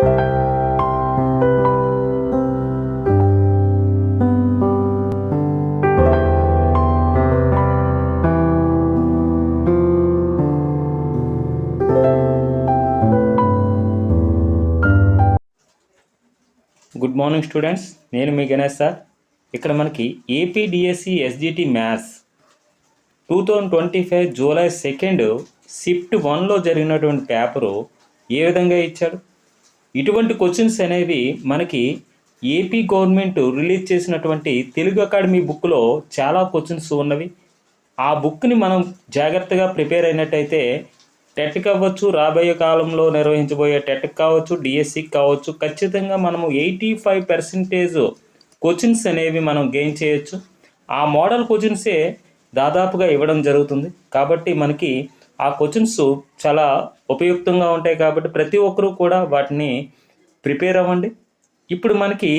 Good morning students, నేను మీ Ganesh sir. ఇక్కడ మనకి AP DSC SGT maths 2025 July 2 shift 1లో జరిగినటువంటి పేపరు ఏ విధంగా ఇచ్చాడు. ఇటువంటి క్వశ్చన్స్ అనేవి మనకి ఏపీ గవర్నమెంట్ రిలీజ్ చేసినటువంటి తెలుగు అకాడమీ బుక్లో చాలా క్వశ్చన్స్ ఉన్నవి. ఆ బుక్ని మనం జాగ్రత్తగా ప్రిపేర్ అయినట్టయితే టెట్కి అవ్వచ్చు, రాబోయే కాలంలో నిర్వహించబోయే టెట్కి కావచ్చు, డిఎస్సికి కావచ్చు, ఖచ్చితంగా మనము 85% క్వశ్చన్స్ అనేవి మనం గెయిన్ చేయొచ్చు. ఆ మోడల్ క్వశ్చన్సే దాదాపుగా ఇవ్వడం జరుగుతుంది. కాబట్టి మనకి ఆ క్వశ్చన్స్ చాలా ఉపయుక్తంగా ఉంటాయి. కాబట్టి ప్రతి ఒక్కరూ కూడా వాటిని ప్రిపేర్ అవ్వండి. ఇప్పుడు మనకి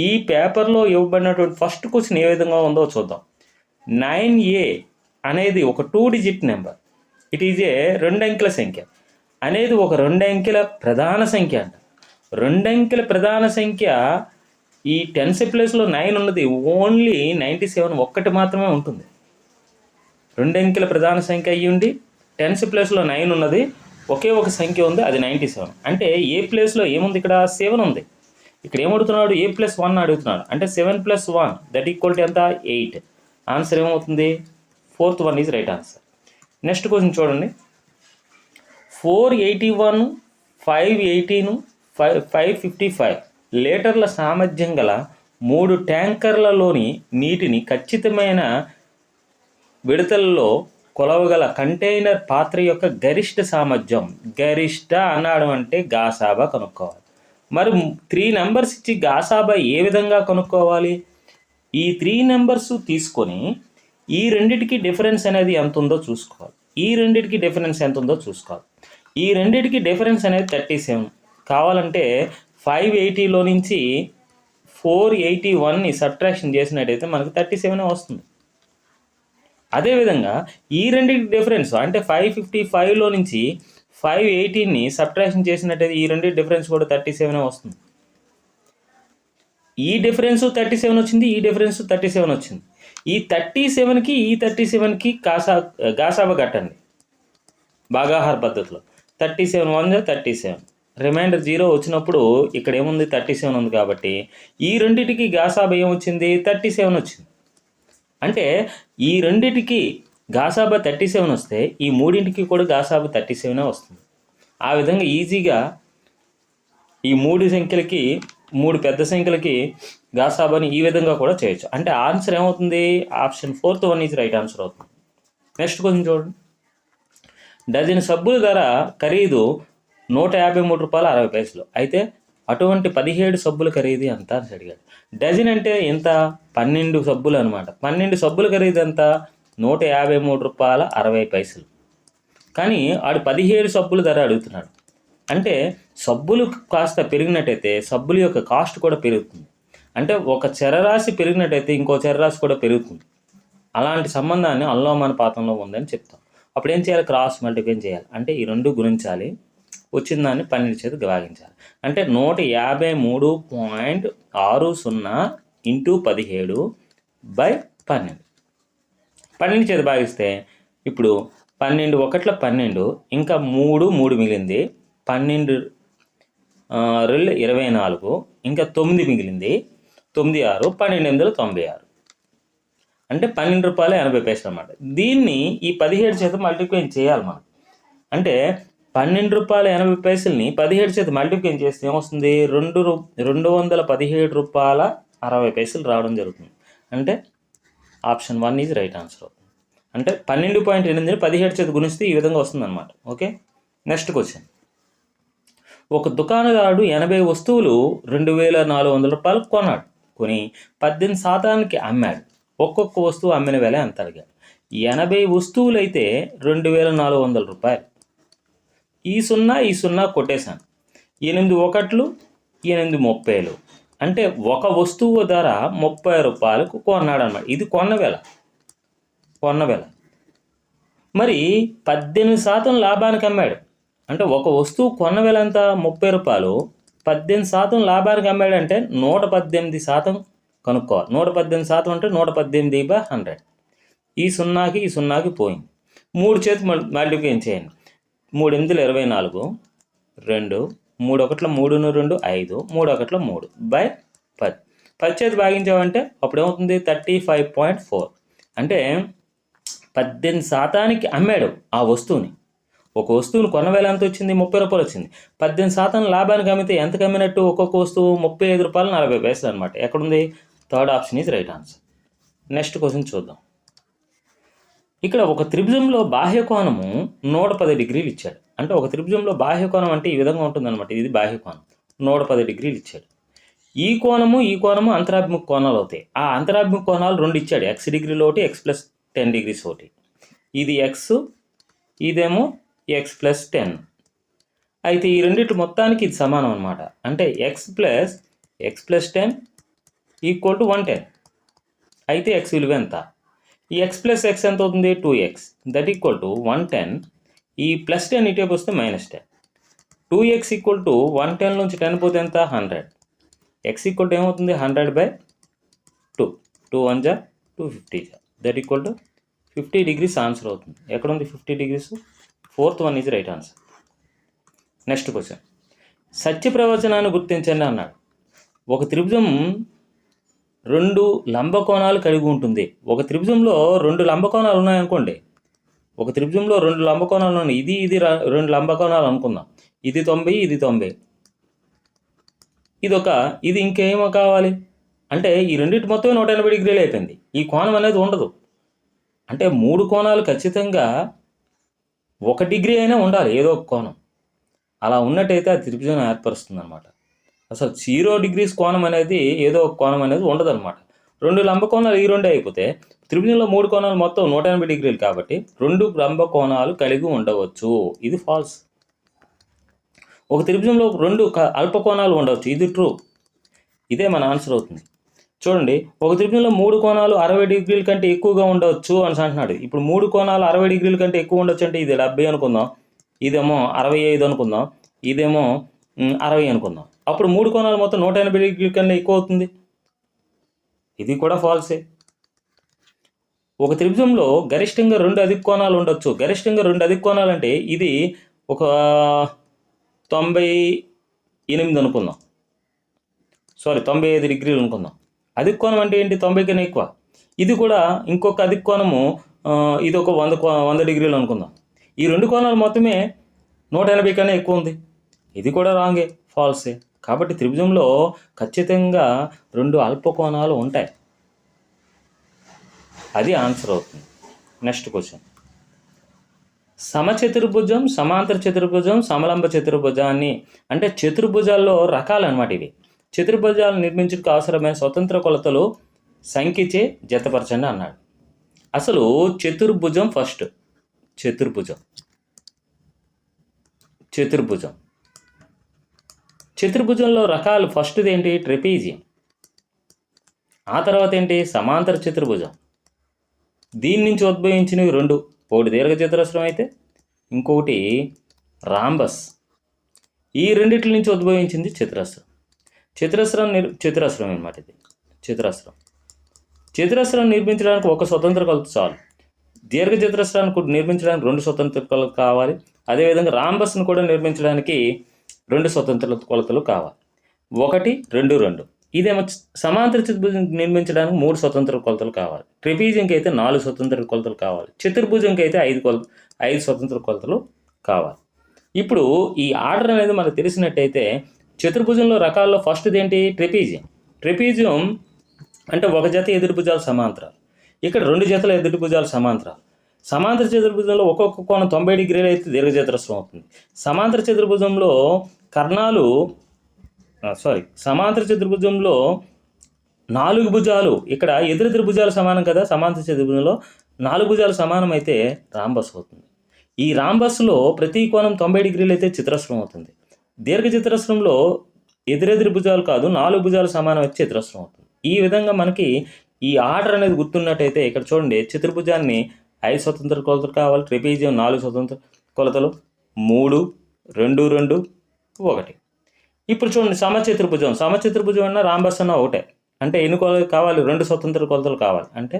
ఈ పేపర్లో ఇవ్వబడినటువంటి ఫస్ట్ క్వశ్చన్ ఏ విధంగా ఉందో చూద్దాం. 9A అనేది ఒక 2 digit number. It is a 2 అంకెల సంఖ్య అనేది ఒక 2 అంకెల ప్రధాన సంఖ్య అంట. 2 అంకెల ప్రధాన సంఖ్య ఈ 10th ప్లేస్లో 9 ఉన్నది, ఓన్లీ 97 ఒక్కటి మాత్రమే ఉంటుంది. 2 అంకెల ప్రధాన సంఖ్య అయ్యి ఉండి 10th ప్లేస్లో 9 ఉన్నది, ఒకే ఒక సంఖ్య ఉంది, అది 97. అంటే ఏ ప్లేస్లో ఏముంది? ఇక్కడ 7 ఉంది. ఇక్కడ ఏమడుగుతున్నాడు? A+1 అడుగుతున్నాడు. అంటే 7 + 1 దట్ ఈక్వల్ టు ఎంత? 8. ఆన్సర్ ఏమవుతుంది? 4th one is right answer. Next question చూడండి. 481, 518, 555 లీటర్ల సామర్థ్యం గల 3 ట్యాంకర్లలోని నీటిని ఖచ్చితమైన విడతలలో కొలవగల కంటైనర్ పాత్ర యొక్క గరిష్ట సామర్థ్యం. గరిష్ట అన్నాడు అంటే గాసాబా కనుక్కోవాలి. మరి 3 నెంబర్స్ ఇచ్చి గాసాబా ఏ విధంగా కనుక్కోవాలి? ఈ 3 నెంబర్స్ తీసుకొని ఈ రెండిటికి డిఫరెన్స్ అనేది ఎంత ఉందో చూసుకోవాలి. ఈ రెండిటికి డిఫరెన్స్ ఎంత ఉందో చూసుకోవాలి. ఈ రెండిటికి డిఫరెన్స్ అనేది 37. కావాలంటే 580లో నుంచి 481ని సబ్ట్రాక్షన్ చేసినట్టయితే మనకు 37 వస్తుంది. అదేవిధంగా ఈ రెండింటికి డిఫరెన్స్ అంటే 555లో నుంచి 518ని సబ్ట్రాక్షన్ చేసినట్టయితే ఈ రెండింటి డిఫరెన్స్ కూడా 37 వస్తుంది. ఈ డిఫరెన్స్ 37 వచ్చింది, ఈ డిఫరెన్స్ 37 వచ్చింది. ఈ 37కి ఈ 37కి గాసాబా కట్టండి భాగాహార పద్ధతిలో. 37 1 37, రిమైండర్ 0 వచ్చినప్పుడు ఇక్కడ ఏముంది? 37 ఉంది. కాబట్టి ఈ రెండింటికి గాసాబా ఏమొచ్చింది? 37 వచ్చింది. అంటే ఈ రెండింటికి గాసాబా 37 వస్తే ఈ మూడింటికి కూడా గాసాబా 37 వస్తుంది. ఆ విధంగా ఈజీగా ఈ 3 సంఖ్యలకి 3 పెద్ద సంఖ్యలకి గాసాబాని ఈ విధంగా కూడా చేయొచ్చు. అంటే ఆన్సర్ ఏమవుతుంది? Option 4th one is right answer అవుతుంది. నెక్స్ట్ క్వశ్చన్ చూడండి. డజన్ సబ్బుల ధర ఖరీదు ₹153.60. అయితే అటువంటి 17 సబ్బుల ఖరీదు ఎంత అని అడిగాడు. డజన్ అంటే ఎంత? 12 సబ్బులు అనమాట. 12 సబ్బుల ఖరీదు ఎంత? ₹153.60. కానీ ఆడు 17 సబ్బుల ధర అడుగుతున్నాడు. అంటే సబ్బులు కాస్త పెరిగినట్టయితే సబ్బుల యొక్క కాస్ట్ కూడా పెరుగుతుంది. అంటే ఒక చరరాశి పెరిగినట్టయితే ఇంకో చరరాశి కూడా పెరుగుతుంది. అలాంటి సంబంధాన్ని అనులోమానుపాతంలో ఉందని చెప్తాం. అప్పుడు ఏం చేయాలి? క్రాస్ మల్టిప్లై చేయాలి. అంటే ఈ రెండు గుణించాలి, వచ్చిన దాన్ని 12 చేత భాగించాలి. అంటే 153.60 × 17/12. 12 చేత భాగిస్తే ఇప్పుడు 12 1 12, ఇంకా 3 మిగిలింది. 12 2 24, ఇంకా 9 మిగిలింది. 9 6, 12 96. అంటే ₹12.80 అన్నమాట. దీన్ని ఈ 17 చేత మల్టిప్లై చేయాలి మనం. అంటే ₹12.80ని 17 చేత మల్టిప్లై చేస్తే ఏమొస్తుంది? ₹217.60 రావడం జరుగుతుంది. అంటే ఆప్షన్ 1 ఈజ్ రైట్ ఆన్సర్ అవుతుంది. అంటే 12.8ని 17 చేత గుణిస్తే ఈ విధంగా వస్తుంది అనమాట. ఓకే. Next question. ఒక దుకాణదారుడు 80 వస్తువులు ₹2,400 కొన్నాడు. కొని 18% అమ్మాడు. ఒక్కొక్క వస్తువు అమ్మిన వేల ఎంత అడిగాడు. 80 వస్తువులు అయితే ₹2,400. ఈ 0 కొట్టేశాను. 8 1లు 8 30లు. అంటే ఒక వస్తువు ధర ₹30 కొన్నాడు అన్నమాట. ఇది కొన్న వేల. మరి 18% లాభానికి అమ్మాడు. అంటే ఒక వస్తువు కొన్న వేల ఎంత 30 రూపాయలు, 18% లాభానికి అమ్మాడంటే 118% కనుక్కోవాలి. 118% అంటే 118/100. ఈ సున్నాకి పోయింది. 3 చేతి మల్టిప్లికేషన్ చేయండి. 3 8 24, 2, 3 1 3 2 5, 3 1 3 బై 10. 10 చేతి భాగించామంటే అప్పుడు ఏమవుతుంది? 35.4. అంటే 18% అమ్మాడు ఆ వస్తువుని. ఒక వస్తువుని కొన్న వేల ఎంత వచ్చింది? 30 రూపాయలు వచ్చింది. 18% లాభానికి అమ్మితే ఎంత అమ్మినట్టు? ఒక్కొక్క వస్తువు 35 రూపాయలు 40 పైసలు అనమాట. ఎక్కడుంది? Third option is right answer. Next question చూద్దాం. ఇక్కడ ఒక త్రిభుజంలో బాహ్యకోణము 110 డిగ్రీలు ఇచ్చాడు. అంటే ఒక త్రిభుజంలో బాహ్యకోణం అంటే ఈ విధంగా ఉంటుందన్నమాట. ఇది బాహ్యకోణం 110 డిగ్రీలు ఇచ్చాడు. ఈ కోణము అంతరాభిముఖ కోణాలు అవుతాయి. ఆ అంతరాభిముఖ కోణాలు 2 ఇచ్చాడు. x డిగ్రీలు ఒకటి, x+10 డిగ్రీస్ ఒకటి. ఇది x, ఇదేమో x+10. అయితే ఈ రెండింటి మొత్తానికి ఇది సమానం అనమాట. అంటే x+10 ఈక్వల్ టు 110. అయితే x విలువ ఎంత? ఈ x+x ఎంత అవుతుంది? 2x. That equal to 110. ఈ +10 ఇటేపు వస్తే -10. 2x ఈక్వల్ టు 110 నుంచి 10 పోతే ఎంత? 100. x ఈక్వల్ టు ఏమవుతుంది? 100/2. 2 1 జా 250 జా. That equal to 50 degrees answer అవుతుంది. ఎక్కడ ఉంది 50 degrees? 4th one is right answer. Next question. సత్య ప్రవచనాన్ని గుర్తించండి అన్నాడు. ఒక త్రిభుజం 2 లంబకోణాలు కలిగి ఉంటుంది. ఒక త్రిభుజంలో 2 లంబకోణాలు ఉన్నాయనుకోండి. ఒక త్రిభుజంలో 2 లంబకోణాలు ఉన్నాయి. ఇది 2 లంబకోణాలు అనుకుందాం. ఇది 90, ఇది 90. ఇది ఇంకేమో కావాలి అంటే ఈ రెండింటి మొత్తం 180 డిగ్రీలు అయిపోయింది. ఈ కోణం అనేది ఉండదు. అంటే 3 కోణాలు ఖచ్చితంగా 1 డిగ్రీ అయినా ఉండాలి, ఏదో ఒక కోణం. అలా ఉన్నట్టయితే అది త్రిభుజం ఏర్పరుస్తుంది అనమాట. అసలు 0 డిగ్రీస్ కోణం అనేది, ఏదో ఒక కోణం అనేది ఉండదు అనమాట. 2 లంబకోణాలు ఈ 2 అయిపోతే త్రిభుజంలో 3 కోణాలు మొత్తం 180 డిగ్రీలు కాబట్టి 2 లంబకోణాలు కలిగి ఉండవచ్చు. ఇది ఫాల్స్. ఒక త్రిభుజంలో 2 అల్పకోణాలు ఉండవచ్చు. ఇది ట్రూ. ఇదే మన ఆన్సర్ అవుతుంది. చూడండి, ఒక త్రిభుజంలో 3 కోణాలు 60 డిగ్రీల కంటే ఎక్కువగా ఉండవచ్చు అని అంటున్నాడు. ఇప్పుడు 3 కోణాలు 60 డిగ్రీల కంటే ఎక్కువ ఉండొచ్చు అంటే ఇది 70 అనుకుందాం, ఇదేమో 65 అనుకుందాం, ఇదేమో 60 అనుకుందాం. అప్పుడు 3 కోణాలు మొత్తం 180 డిగ్రీల కన్నా ఎక్కువ అవుతుంది. ఇది కూడా ఫాల్సే. ఒక త్రిభుజంలో గరిష్టంగా 2 అధిక కోణాలు ఉండొచ్చు. గరిష్టంగా 2 అధిక కోణాలు అంటే ఇది ఒక 98 అనుకుందాం, 95 డిగ్రీలు అనుకుందాం. అధిక కోణం అంటే ఏంటి? 90 కన్నా ఎక్కువ. ఇది కూడా ఇంకొక అధిక కోణము, ఇది ఒక 100 డిగ్రీలు అనుకుందాం. ఈ 2 కోణాలు మొత్తమే 180 కన్నా ఎక్కువ ఉంది. ఇది కూడా రాంగే, ఫాల్సే. కాబట్టి త్రిభుజంలో ఖచ్చితంగా 2 అల్పకోణాలు ఉంటాయి. అది ఆన్సర్ అవుతుంది. Next question. సమచతుర్భుజం, సమాంతర చతుర్భుజం, సమలంబ చతుర్భుజాన్ని అంటే చతుర్భుజాల్లో రకాలు అనమాట ఇవి. చతుర్భుజాలు నిర్మించడానికి అవసరమైన స్వతంత్ర కొలతలు సంఖ్యచే జతపరచండి అన్నాడు. అసలు చతుర్భుజం ఫస్ట్. చతుర్భుజంలో రకాలు ఫస్ట్ది ఏంటి? ట్రెపీజియం. ఆ తర్వాత ఏంటి? సమాంతర చతుర్భుజం. దీని నుంచి ఉద్భవించినవి 2. ఒకటి దీర్ఘచతురస్రం అయితే ఇంకొకటి రాంబస్. ఈ రెండిట్ల నుంచి ఉద్భవించింది చతురస్రం. చతురస్రం అనమాట ఇది. చతురస్రం నిర్మించడానికి ఒక స్వతంత్ర కొలత చాలు. దీర్ఘచతురస్రాన్ని నిర్మించడానికి 2 స్వతంత్ర కొలతలు కావాలి. అదేవిధంగా రాంబస్ను కూడా నిర్మించడానికి 2 స్వతంత్ర కొలతలు కావాలి. 1 2 2. ఇదేమో సమాంతర చతుర్భుజం నిర్మించడానికి 3 స్వతంత్ర కొలతలు కావాలి. ట్రెపీజియంకి అయితే 4 స్వతంత్ర కొలతలు కావాలి. చతుర్భుజంకి అయితే 5 స్వతంత్ర కొలతలు కావాలి. ఇప్పుడు ఈ ఆర్డర్ అనేది మనకు తెలిసినట్టయితే చతుర్భుజంలో రకాల్లో ఫస్ట్ది ఏంటి? ట్రెపీజియం అంటే ఒక జత ఎదురుభుజాలు సమాంతరాలు. ఇక్కడ 2 జతల ఎదురుభుజాలు సమాంతరాలు. సమాంతర చతుర్భుజంలో ఒక్కొక్క కోణం 90 డిగ్రీలు అయితే దీర్ఘచతురస్రం అవుతుంది. సమాంతర చతుర్భుజంలో 4 భుజాలు, ఇక్కడ ఎదురెదురు భుజాలు సమానం కదా. సమాంతర చతుర్భుజంలో 4 భుజాలు సమానం అయితే రాంబస్ అవుతుంది. ఈ రాంబస్లో ప్రతి కోణం 90 డిగ్రీలు అయితే చతురస్రం అవుతుంది. దీర్ఘచతురస్రంలో ఎదురెదురు భుజాలు కాదు, 4 భుజాలు సమానం అయితే చతురస్రం అవుతుంది. ఈ విధంగా మనకి ఈ ఆర్డర్ అనేది గుర్తున్నట్టయితే ఇక్కడ చూడండి, చతుర్భుజాన్ని 5 స్వతంత్ర కొలతలు కావాలి. ట్రెపీజియం 4 స్వతంత్ర కొలతలు, 3 2 2 1. ఇప్పుడు చూడండి సమచతుర్భుజం. సమచతుర్భుజం అన్న రాంబస్ అన్న ఒకటే. అంటే ఎన్ని కొలతలు కావాలి? 2 స్వతంత్ర కొలతలు కావాలి. అంటే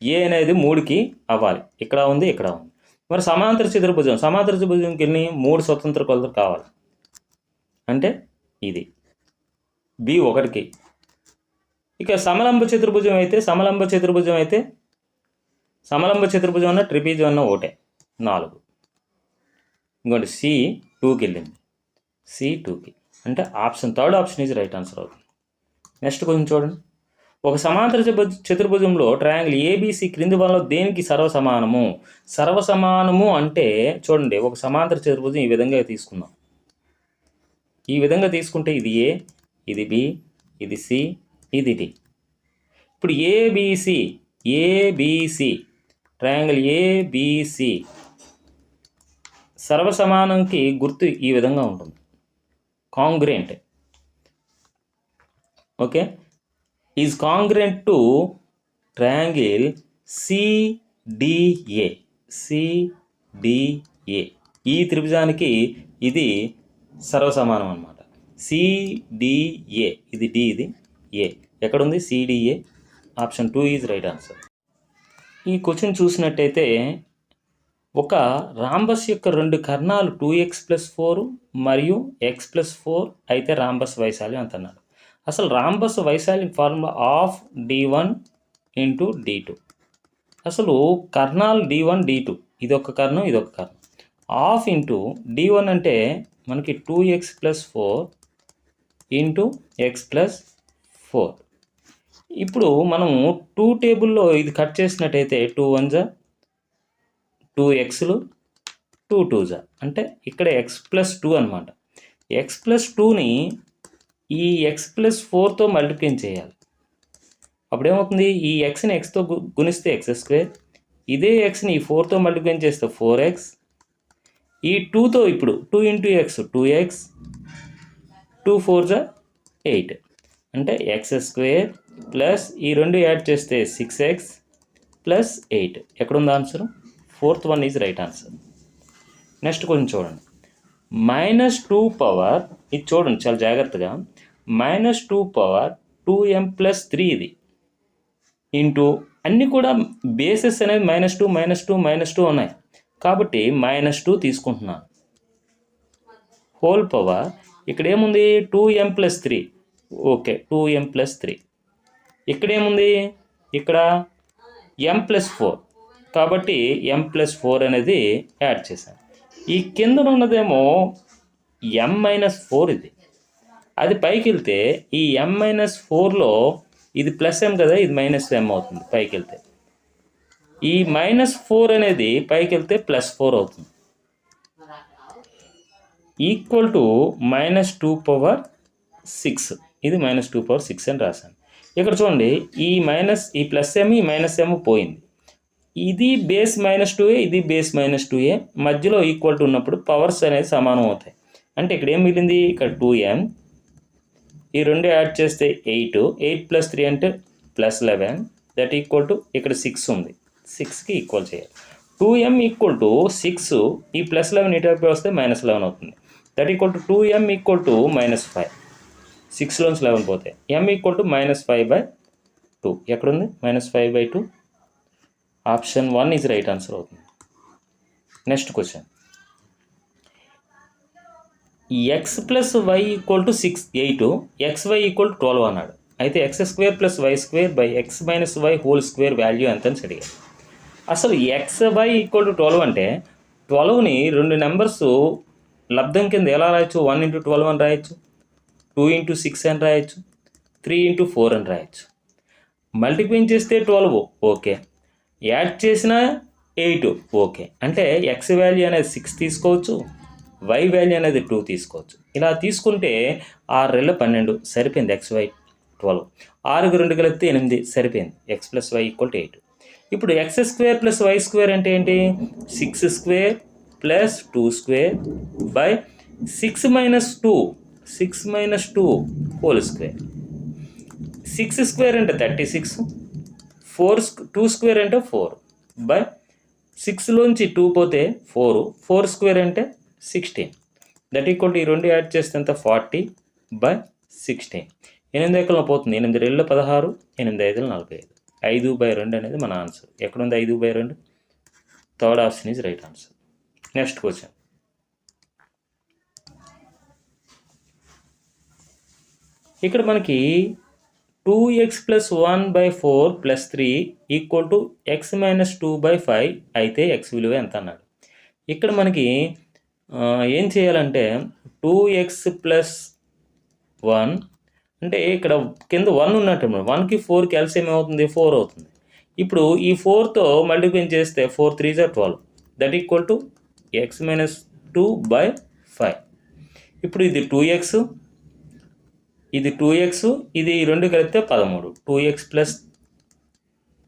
ఏ అనేది 3కి అవ్వాలి. ఇక్కడ ఉంది, ఇక్కడ ఉంది. మరి సమాంతర చతుర్భుజం. సమాంతర చతుర్భుజంకి ఎన్ని? 3 స్వతంత్ర కొలతలు కావాలి. అంటే ఇది బి 1కి. ఇక సమలంబ చతుర్భుజం అయితే సమలంబ చతుర్భుజం అన్న ట్రిపీజం అన్న ఒకటే 4. ఇంకోటి సి 2కి వెళ్ళింది. సి 2కి అంటే third option is right answer అవుతుంది. నెక్స్ట్ కొంచెం చూడండి. ఒక సమాంతర చతుర్భుజంలో ట్రయాంగిల్ ఏబిసి క్రింది వల్ల దేనికి సర్వసమానము? సర్వసమానము అంటే చూడండి, ఒక సమాంతర చతుర్భుజం ఈ విధంగా తీసుకుందాం. ఈ విధంగా తీసుకుంటే ఇది ఏ, ఇది బి, ఇది సి, ఇది డి. ఇప్పుడు ఏబిసి ట్రయాంగిల్ ఏబిసి సర్వసమానంకి గుర్తు ఈ విధంగా ఉంటుంది. Congruent. Okay, is congruent to triangle CDA. ఈ త్రిభుజానికి ఇది సర్వసమానం అన్నమాట. సిడిఏ, ఇది డి, ఇది ఏ. ఎక్కడుంది? CDA. Option 2 is right answer. ఈ క్వశ్చన్ చూసినట్టయితే ఒక రాంబస్ యొక్క 2 కర్ణాలు 2x+4 మరియు x+4 అయితే రాంబస్ వైశాల్యం అంత అన్నాడు. అసలు రాంబస్ వైశాల్యం formula of d1 into d2. అసలు కర్ణాలు d1 d2, ఇదొక కర్ణం, ఇదొక కర్ణం. ఆఫ్ ఇంటూ d1 అంటే మనకి 2x+4 ఇంటూ x+4. ఇప్పుడు మనము 2 టేబుల్లో ఇది కట్ చేసినట్టయితే 2 1 2xలు 2 2 అంటే ఇక్కడ x+2 అనమాట. x+2ని ఈ x+4తో మల్టిప్లై చేయాలి. అప్పుడేమవుతుంది? ఈ xని xతో గుణిస్తే x², ఇదే xని ఈ 4తో మల్టిప్లై చేస్తే 4x, ఈ 2తో ఇప్పుడు 2 ఇంటూ x 2x, 2 4 8 అంటే x² ప్లస్ ఈ 2 యాడ్ చేస్తే 6x ప్లస్ 8. ఎక్కడుంది answer? 4th one is right answer. Next కొంచెం చూడండి. -2 పవర్, ఇది చూడండి చాలా జాగ్రత్తగా. -2 పవర్ 2m+3 ఇది ఇంటూ అన్నీ కూడా బేసెస్ అనేవి -2 ఉన్నాయి కాబట్టి -2 తీసుకుంటున్నాను. హోల్ పవర్ ఇక్కడ ఏముంది? 2m+3. Okay, 2m+3. ఇక్కడ ఏముంది? ఇక్కడ m+4 కాబట్టి m+4 అనేది యాడ్ చేశాను. ఈ కింద ఉన్నదేమో m-4 ఇది. అది పైకి వెళ్తే ఈ m-4లో ఇది +m కదా, ఇది -m అవుతుంది పైకి వెళ్తే. ఈ -4 అనేది పైకి వెళ్తే +4 అవుతుంది. Equal to -2 power 6. ఇది -2 పవర్ 6 అని రాశాను. ఇక్కడ చూడండి, ఈ +m ఈ -m పోయింది. ఇది బేస్ -2a, ఇది బేస్ -2a, మధ్యలో ఈక్వల్ టు ఉన్నప్పుడు పవర్స్ అనేది సమానం అవుతాయి. అంటే ఇక్కడ ఏం మిగిలింది? ఇక్కడ 2m, ఈ 2 యాడ్ చేస్తే 8, 8+3 అంటే +11, దట్ ఈక్వల్ టు ఇక్కడ 6 ఉంది, 6కి ఈక్వల్ చేయాలి. 2m ఈక్వల్ టు 6, ఈ +11 ఇటువైపు వస్తే -11 అవుతుంది. That equal to 2m equal to -5. 6లోంచి 11 పోతే m ఈక్వల్ టు -5/2. ఎక్కడుంది? -5/2. ఆప్షన్ 1 ఈజ్ రైట్ ఆన్సర్ అవుతుంది. Next question. x+y equal to 8, xy equal to 12 అన్నాడు. అయితే x² + y² x - y whole square value ఎంత అని అడిగాడు. అసలు xy ఈక్వల్ టు 12 అంటే 12ని 2 నెంబర్స్ లబ్ధం కింద ఎలా రాయొచ్చు? 1 × 12 అని రాయొచ్చు, 2 × 6 అని రాయొచ్చు, 3 × 4 అని రాయొచ్చు. మల్టిప్లై చేస్తే 12 ఓకే, యాడ్ చేసిన 8 ఓకే. అంటే x వాల్యూ అనేది 6 తీసుకోవచ్చు, y వాల్యూ అనేది 2 తీసుకోవచ్చు. ఇలా తీసుకుంటే 6 × 12 సరిపోయింది. xy 12, 6కి 2 కలిపితే 8 సరిపోయింది. x + y = 8. ఇప్పుడు x² + y² అంటే ఏంటి? 6² + 2² బై 6 - 2 హోల్ స్క్వేర్. 6² అంటే 36, 2² అంటే 4 బై 6లోంచి 2 పోతే 4, 4² అంటే 16. దట్ ఈక్వల్ టు ఈ రెండు యాడ్ చేస్తే ఎంత 40/16. 8 ఎక్కల్లో పోతుంది, 8 2 16, 8 5 45. 5/2 అనేది మన ఆన్సర్. ఎక్కడుంది 5/2? Third option is right answer. Next question. ఇక్కడ మనకి 2x + 1/4 + 3 = x - 2/5 అయితే x విలువ ఎంత అన్నాడు. ఇక్కడ మనకి ఏం చేయాలంటే 2x + 1 అంటే ఇక్కడ కింద 1 ఉన్నట్టు, 1కి 4కి ఎల్సిఎం ఏమవుతుంది? 4 అవుతుంది. ఇప్పుడు ఈ 4తో మల్టిప్లై చేస్తే 4 3 = 12. That equal to x - 2/5. ఇప్పుడు ఇది 2x, ఇది 2x, ఇది 2 కలిపితే 13. 2x +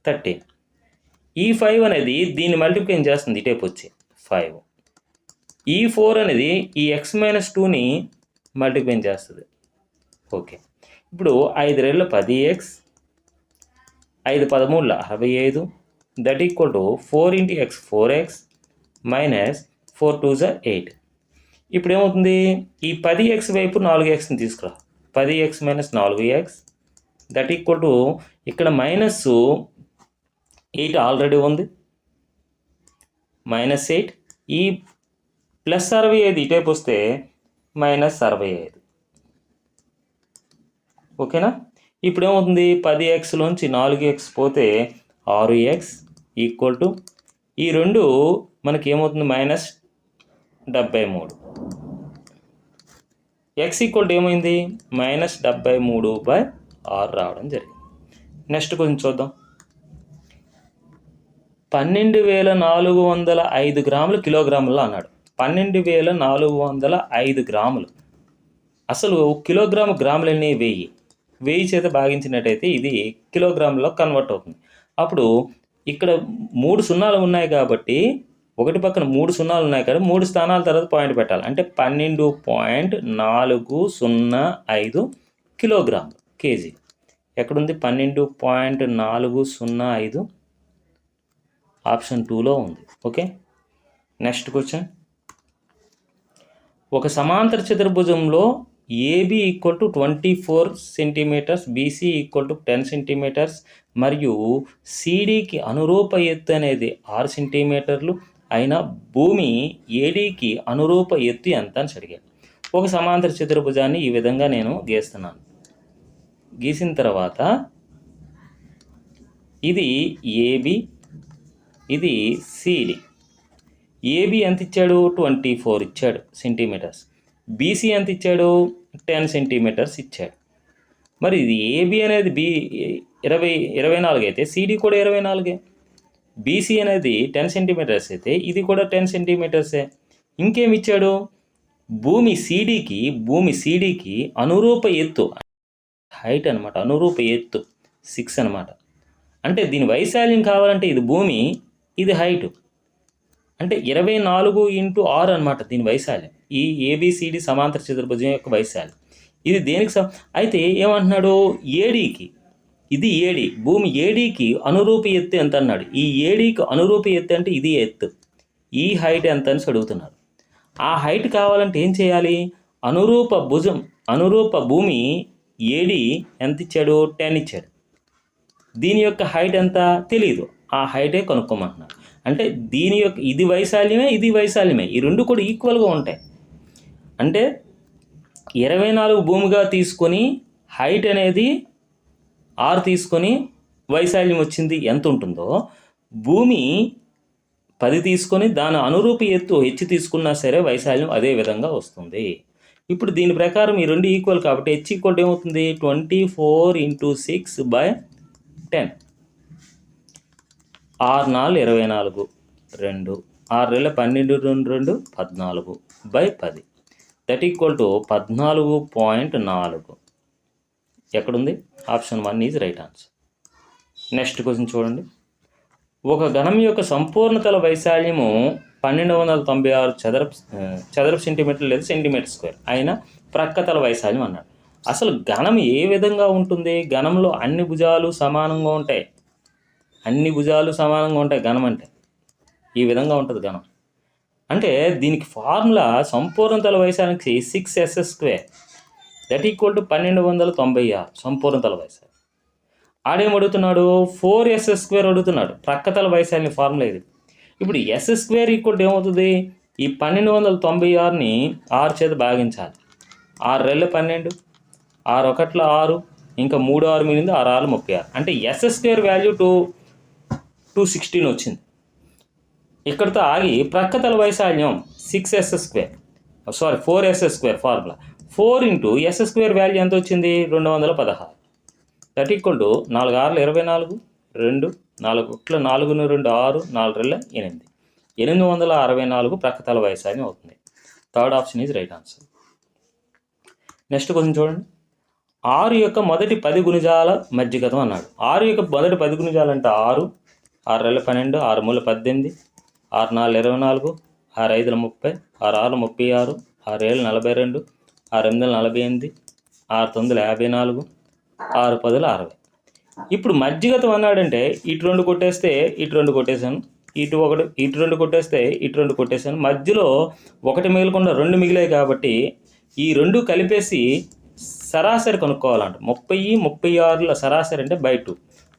13. ఈ 5 అనేది దీన్ని మల్టిప్లై చేస్తుంది ఇటేపు వచ్చి 5. ఈ 4 అనేది ఈ x - 2ని మల్టిప్లై చేస్తుంది. ఓకే, ఇప్పుడు 5 2 10x, 5 13 65. That equal to 4 × x 4x - 4 2 = 8. ఇప్పుడు ఏమవుతుంది? ఈ 10x వైపు 4xని తీసుకురా. 10x - 4x that equal to ఇక్కడ -8 ఆల్రెడీ ఉంది, -8. ఈ +65 ఇటేపు వస్తే -65. ఓకేనా? ఇప్పుడు ఏమవుతుంది? 10xలోంచి 4x పోతే 6x ఈక్వల్ టు ఈ రెండు మనకి ఏమవుతుంది? -73. x ఈక్వల్ టు ఏమైంది? -73/6 రావడం జరిగింది. నెక్స్ట్ కొంచెం చూద్దాం. 12,405 గ్రాములు కిలోగ్రాముల్లో అన్నాడు. 12,405 గ్రాములు. అసలు కిలోగ్రాము గ్రాములన్నీ 1000 చేత భాగించినట్టయితే ఇది కిలోగ్రాములో కన్వర్ట్ అవుతుంది. అప్పుడు ఇక్కడ 3 సున్నాలు ఉన్నాయి కాబట్టి ఒకటి పక్కన 3 సున్నాలు ఉన్నాయి కదా, 3 స్థానాల తర్వాత పాయింట్ పెట్టాలి. అంటే 12.405 కిలోగ్రాములు కేజీ. ఎక్కడుంది? 12.405 ఆప్షన్ 2లో ఉంది. Okay, next question. ఒక సమాంతర చతుర్భుజంలో AB = 24 సెంటీమీటర్స్, BC = 10 సెంటీమీటర్స్ మరియు CDకి అనురూప ఎత్తు అనేది 6 సెంటీమీటర్లు అయిన భూమి ADకి అనురూప ఎత్తు ఎంత అని అడిగాడు. ఒక సమాంతర చతుర్భుజాన్ని ఈ విధంగా నేను గీస్తున్నాను. గీసిన తర్వాత ఇది AB, ఇది CD. AB ఎంత ఇచ్చాడు? 24 ఇచ్చాడు సెంటీమీటర్స్. BC ఎంత ఇచ్చాడు? 10 సెంటీమీటర్స్ ఇచ్చాడు. మరి ఇది AB అనేది 24 అయితే CD కూడా 24. BC అనేది 10 సెంటీమీటర్స్ అయితే ఇది కూడా 10 సెంటీమీటర్సే. ఇంకేమి ఇచ్చాడు? భూమి CDకి అనురూప ఎత్తు, హైట్ అనమాట, అనురూప ఎత్తు 6 అనమాట. అంటే దీని వైశాల్యం కావాలంటే ఇది భూమి, ఇది హైట్. అంటే 24 × 6 అనమాట దీని వైశాల్యం. ఈ ABCD సమాంతర చతుర్భుజం యొక్క వైశాల్యం. ఇది దేనికి అయితే ఏమంటున్నాడు? ADకి, ఇది AD, భూమి ADకి అనురూప ఎత్తు ఎంత అన్నాడు. ఈ ADకి అనురూప ఎత్తు అంటే ఇది ఎత్తు, ఈ హైట్ ఎంత అని అడుగుతున్నాడు. ఆ హైట్ కావాలంటే ఏం చేయాలి? అనురూప భూమి AD ఎంత ఇచ్చాడు? 10 ఇచ్చాడు. దీని యొక్క హైట్ ఎంత తెలియదు, ఆ హైటే కనుక్కోమంటున్నాడు. అంటే దీని యొక్క ఇది వైశాల్యమే, ఇది వైశాల్యమే, ఈ రెండు కూడా ఈక్వల్గా ఉంటాయి. అంటే 24 భూమిగా తీసుకొని హైట్ అనేది 6 తీసుకొని వైశాల్యం వచ్చింది ఎంత ఉంటుందో, భూమి 10 తీసుకొని దాని అనురూప ఎత్తు h తీసుకున్నా సరే వైశాల్యం అదే విధంగా వస్తుంది. ఇప్పుడు దీని ప్రకారం ఈ రెండు ఈక్వల్ కాబట్టి h ఈక్వల్ ఏమవుతుంది? 24 × 6/10. 6 4 24, 2 6 2 12 2 14/10. That equal to 14.4. ఎక్కడుంది? Option 1 is right answer. Next question చూడండి. ఒక ఘనం యొక్క సంపూర్ణతల వైశాల్యము 1296 చదరపు సెంటీమీటర్లు లేదా సెంటీమీటర్ స్క్వేర్ అయిన ప్రక్కతల వైశాల్యం అన్నాడు. అసలు ఘనం ఏ విధంగా ఉంటుంది? ఘనంలో అన్ని భుజాలు సమానంగా ఉంటాయి. ఘనం అంటే ఈ విధంగా ఉంటుంది ఘనం. అంటే దీనికి ఫార్ములా సంపూర్ణ తల వైశాల్యానికి 6s², దట్ ఈక్వల్ టు 1296 సంపూర్ణ తల వైశాల్యం. ఆడేం అడుగుతున్నాడు, 4s² అడుగుతున్నాడు. ప్రక్కతల వైశాల్యం ఫార్ములా ఇది. ఇప్పుడు s² ఈక్వల్ టు ఏమవుతుంది, ఈ 1296ని 6 చేత భాగించాలి. 6 రెళ్ళు 12, 6 ఒకట్ల 6, ఇంకా 3 6 మిగిలింది, 6 6 36. అంటే s² వాల్యూ 216 వచ్చింది. ఇక్కడితో ఆగి ప్రక్కతల వైశాల్యం 4s² ఫార్ములా 4 × s² వాల్యూ ఎంత వచ్చింది, 216. దట్ ఈక్వల్ టు 4 6 24, 2 4 1 4 2 6, 4 రెళ్ళ 8, 864 ప్రక్కతల వైశాల్యం అవుతుంది. Third option is right answer. Next question చూడండి. 6 యొక్క మొదటి 10 గుణిజాల మధ్యగతం అన్నాడు. 6 యొక్క మొదటి 10 గుణిజాలు అంటే 6, 6 రెళ్ళ 12, 6 మూల 18, 6 4 24, 6 5 30, 6 6 36, 6 7 42, 6 8 48, 6 9 54, 6 10 60. ఇప్పుడు మధ్యగతం అన్నాడంటే ఇటు 2 కొట్టేస్తే ఇటు 2 కొట్టేశాను, ఇటు 2 కొట్టేస్తే ఇటు 2 కొట్టేశాను. మధ్యలో 1 మిగలకుండా 2 మిగిలాయి కాబట్టి ఈ 2 కలిపేసి సరాసరి కనుక్కోవాలంట. 30 36ల సరాసరి అంటే /2,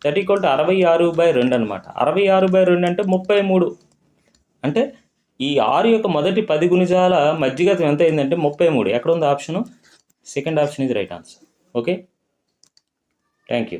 దట్ ఈక్వల్ టు 66/2 అనమాట. 66/2 అంటే 33. అంటే ఈ 6 యొక్క మొదటి 10 గుణిజాల మధ్యగతం ఎంత అయిందంటే 33. ఎక్కడ ఉంది option? Second option is right answer. Okay, thank you.